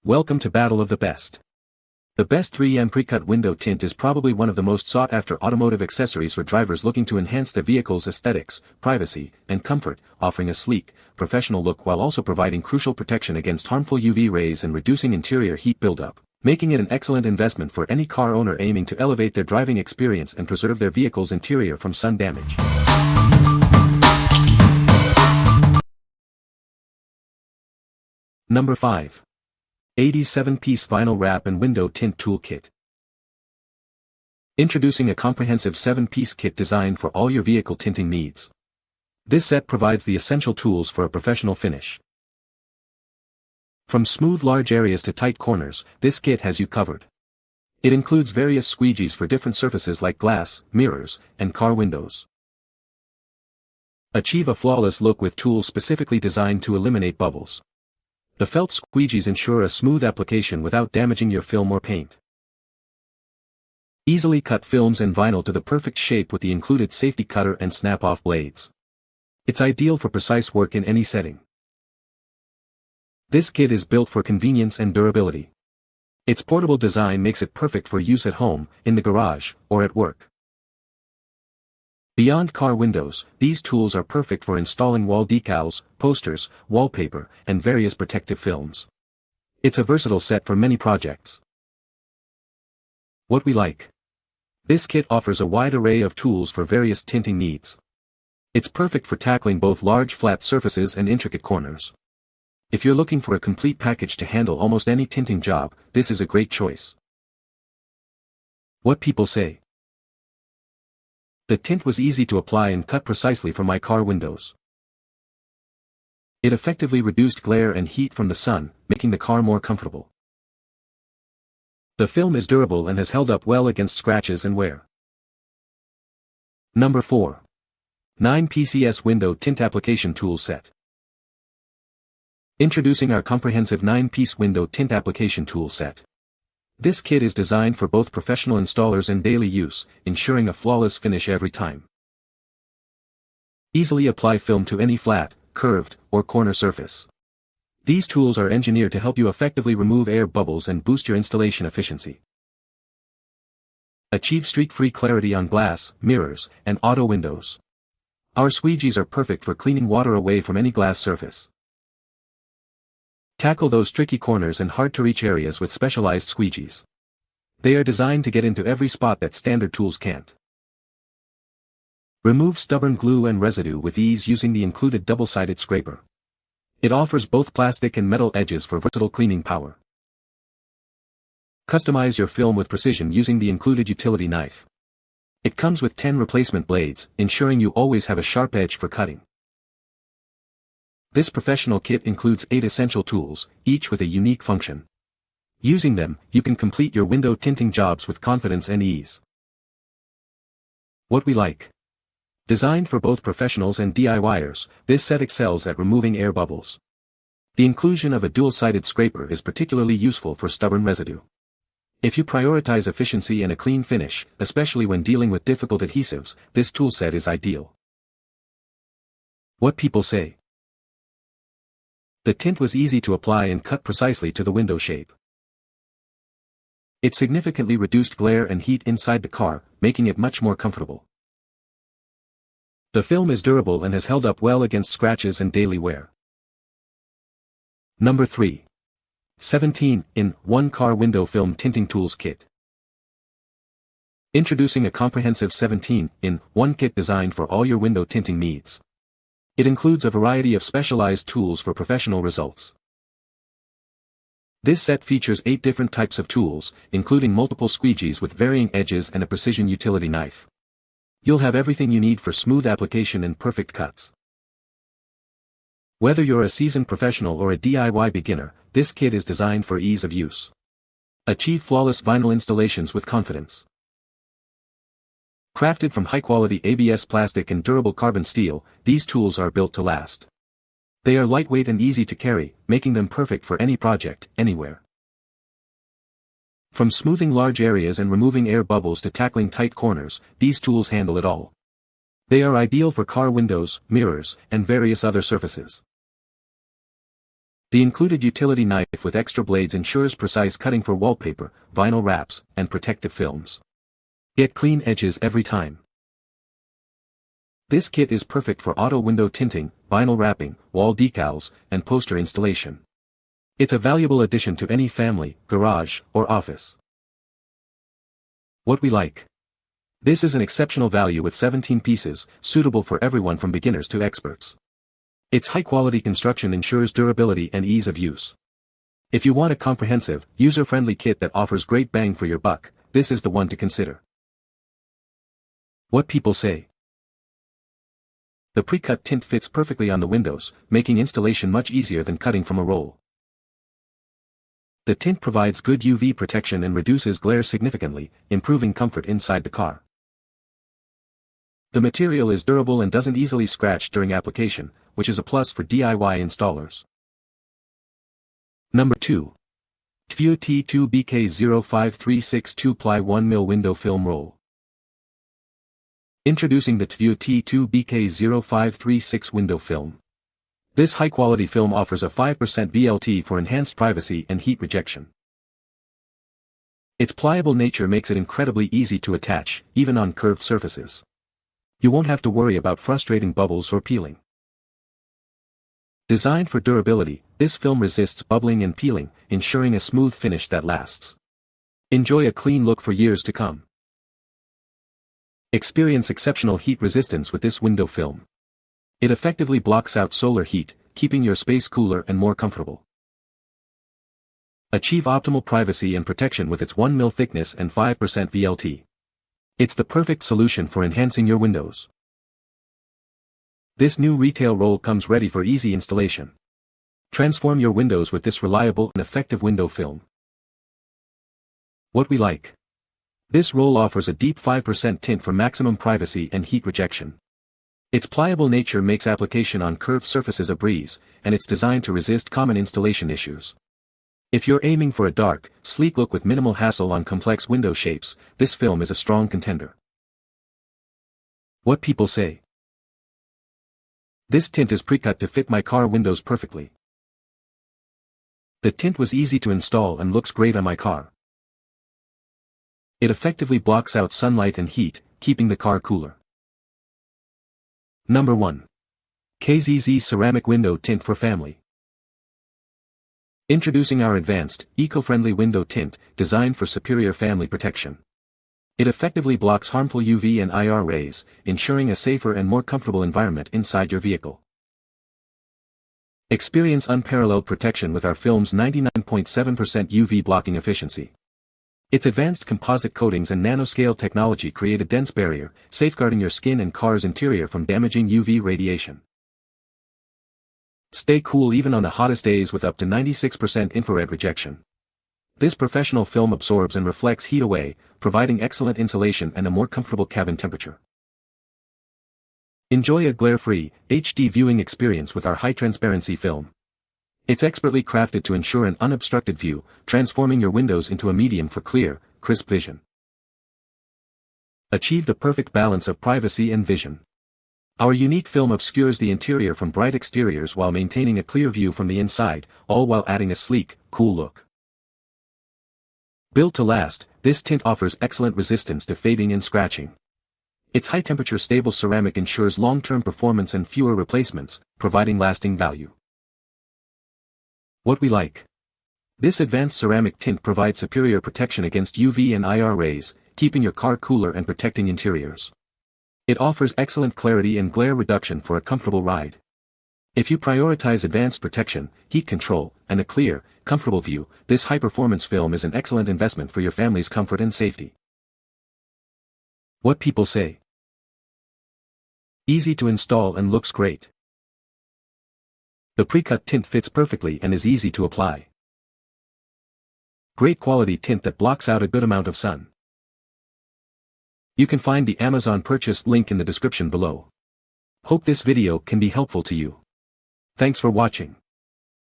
Welcome to Battle of the Best. The best 3M Precut Window Tint is probably one of the most sought-after automotive accessories for drivers looking to enhance their vehicle's aesthetics, privacy, and comfort, offering a sleek, professional look while also providing crucial protection against harmful UV rays and reducing interior heat buildup, making it an excellent investment for any car owner aiming to elevate their driving experience and preserve their vehicle's interior from sun damage. Number 5. EHDIS 7-piece vinyl wrap and window tint toolkit. Introducing a comprehensive 7-piece kit designed for all your vehicle tinting needs. This set provides the essential tools for a professional finish. From smooth large areas to tight corners, this kit has you covered. It includes various squeegees for different surfaces like glass, mirrors, and car windows. Achieve a flawless look with tools specifically designed to eliminate bubbles. The felt squeegees ensure a smooth application without damaging your film or paint. Easily cut films and vinyl to the perfect shape with the included safety cutter and snap-off blades. It's ideal for precise work in any setting. This kit is built for convenience and durability. Its portable design makes it perfect for use at home, in the garage, or at work. Beyond car windows, these tools are perfect for installing wall decals, posters, wallpaper, and various protective films. It's a versatile set for many projects. What we like. This kit offers a wide array of tools for various tinting needs. It's perfect for tackling both large flat surfaces and intricate corners. If you're looking for a complete package to handle almost any tinting job, this is a great choice. What people say. The tint was easy to apply and cut precisely for my car windows. It effectively reduced glare and heat from the sun, making the car more comfortable. The film is durable and has held up well against scratches and wear. Number 4. 9PCS Window Tint Application Tool Set. Introducing our comprehensive 9-piece window tint application tool set. This kit is designed for both professional installers and daily use, ensuring a flawless finish every time. Easily apply film to any flat, curved, or corner surface. These tools are engineered to help you effectively remove air bubbles and boost your installation efficiency. Achieve streak-free clarity on glass, mirrors, and auto windows. Our squeegees are perfect for cleaning water away from any glass surface. Tackle those tricky corners and hard-to-reach areas with specialized squeegees. They are designed to get into every spot that standard tools can't. Remove stubborn glue and residue with ease using the included double-sided scraper. It offers both plastic and metal edges for versatile cleaning power. Customize your film with precision using the included utility knife. It comes with 10 replacement blades, ensuring you always have a sharp edge for cutting. This professional kit includes 8 essential tools, each with a unique function. Using them, you can complete your window tinting jobs with confidence and ease. What we like. Designed for both professionals and DIYers, this set excels at removing air bubbles. The inclusion of a dual-sided scraper is particularly useful for stubborn residue. If you prioritize efficiency and a clean finish, especially when dealing with difficult adhesives, this tool set is ideal. What people say. The tint was easy to apply and cut precisely to the window shape. It significantly reduced glare and heat inside the car, making it much more comfortable. The film is durable and has held up well against scratches and daily wear. Number 3. 17-in-1 Car Window Film Tinting Tools Kit. Introducing a comprehensive 17-in-1 kit designed for all your window tinting needs. It includes a variety of specialized tools for professional results. This set features 8 different types of tools, including multiple squeegees with varying edges and a precision utility knife. You'll have everything you need for smooth application and perfect cuts. Whether you're a seasoned professional or a DIY beginner, this kit is designed for ease of use. Achieve flawless vinyl installations with confidence. Crafted from high-quality ABS plastic and durable carbon steel, these tools are built to last. They are lightweight and easy to carry, making them perfect for any project, anywhere. From smoothing large areas and removing air bubbles to tackling tight corners, these tools handle it all. They are ideal for car windows, mirrors, and various other surfaces. The included utility knife with extra blades ensures precise cutting for wallpaper, vinyl wraps, and protective films. Get clean edges every time. This kit is perfect for auto window tinting, vinyl wrapping, wall decals, and poster installation. It's a valuable addition to any family, garage, or office. What we like. This is an exceptional value with 17 pieces, suitable for everyone from beginners to experts. Its high-quality construction ensures durability and ease of use. If you want a comprehensive, user-friendly kit that offers great bang for your buck, this is the one to consider. What people say. The Precut tint fits perfectly on the windows, making installation much easier than cutting from a roll. The tint provides good UV protection and reduces glare significantly, improving comfort inside the car. The material is durable and doesn't easily scratch during application, which is a plus for DIY installers. Number 2. Tview T2BK0536 2-ply 1mm window film roll. Introducing the Tview T2BK0536 window film. This high-quality film offers a 5% VLT for enhanced privacy and heat rejection. Its pliable nature makes it incredibly easy to attach, even on curved surfaces. You won't have to worry about frustrating bubbles or peeling. Designed for durability, this film resists bubbling and peeling, ensuring a smooth finish that lasts. Enjoy a clean look for years to come. Experience exceptional heat resistance with this window film. It effectively blocks out solar heat, keeping your space cooler and more comfortable. Achieve optimal privacy and protection with its 1mm thickness and 5% VLT. It's the perfect solution for enhancing your windows. This new retail roll comes ready for easy installation. Transform your windows with this reliable and effective window film. What we like. This roll offers a deep 5% tint for maximum privacy and heat rejection. Its pliable nature makes application on curved surfaces a breeze, and it's designed to resist common installation issues. If you're aiming for a dark, sleek look with minimal hassle on complex window shapes, this film is a strong contender. What people say. This tint is pre-cut to fit my car windows perfectly. The tint was easy to install and looks great on my car. It effectively blocks out sunlight and heat, keeping the car cooler. Number 1. KZZ Ceramic Window Tint for Family. Introducing our advanced, eco-friendly window tint, designed for superior family protection. It effectively blocks harmful UV and IR rays, ensuring a safer and more comfortable environment inside your vehicle. Experience unparalleled protection with our film's 99.7% UV blocking efficiency. Its advanced composite coatings and nanoscale technology create a dense barrier, safeguarding your skin and car's interior from damaging UV radiation. Stay cool even on the hottest days with up to 96% infrared rejection. This professional film absorbs and reflects heat away, providing excellent insulation and a more comfortable cabin temperature. Enjoy a glare-free, HD viewing experience with our high-transparency film. It's expertly crafted to ensure an unobstructed view, transforming your windows into a medium for clear, crisp vision. Achieve the perfect balance of privacy and vision. Our unique film obscures the interior from bright exteriors while maintaining a clear view from the inside, all while adding a sleek, cool look. Built to last, this tint offers excellent resistance to fading and scratching. Its high-temperature stable ceramic ensures long-term performance and fewer replacements, providing lasting value. What we like. This advanced ceramic tint provides superior protection against UV and IR rays, keeping your car cooler and protecting interiors. It offers excellent clarity and glare reduction for a comfortable ride. If you prioritize advanced protection, heat control, and a clear, comfortable view, this high-performance film is an excellent investment for your family's comfort and safety. What people say. Easy to install and looks great. The pre-cut tint fits perfectly and is easy to apply. Great quality tint that blocks out a good amount of sun. You can find the Amazon purchase link in the description below. Hope this video can be helpful to you. Thanks for watching.